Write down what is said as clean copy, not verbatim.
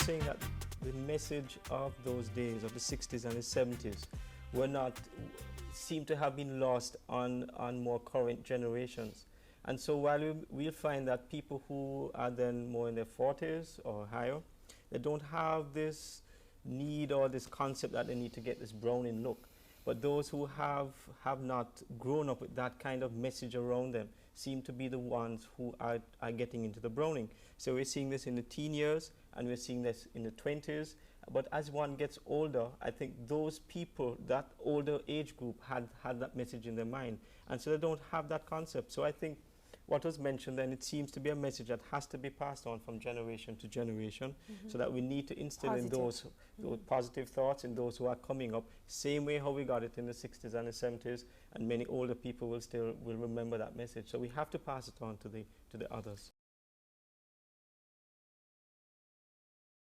saying that the message of those days, of the 60s and the 70s, were not, seem to have been lost on more current generations. And so while we'll find that people who are then more in their 40s or higher, they don't have this need or this concept that they need to get this browning look. But those who have not grown up with that kind of message around them seem to be the ones who are getting into the browning. So we're seeing this in the teen years, and we're seeing this in the 20s. But as one gets older, I think those people, that older age group, had that message in their mind. And so they don't have that concept. So I think what was mentioned then, it seems to be a message that has to be passed on from generation to generation, so that we need to instill in those positive thoughts in those who are coming up, same way how we got it in the 60s and the 70s, and many older people will remember that message. So we have to pass it on to the others.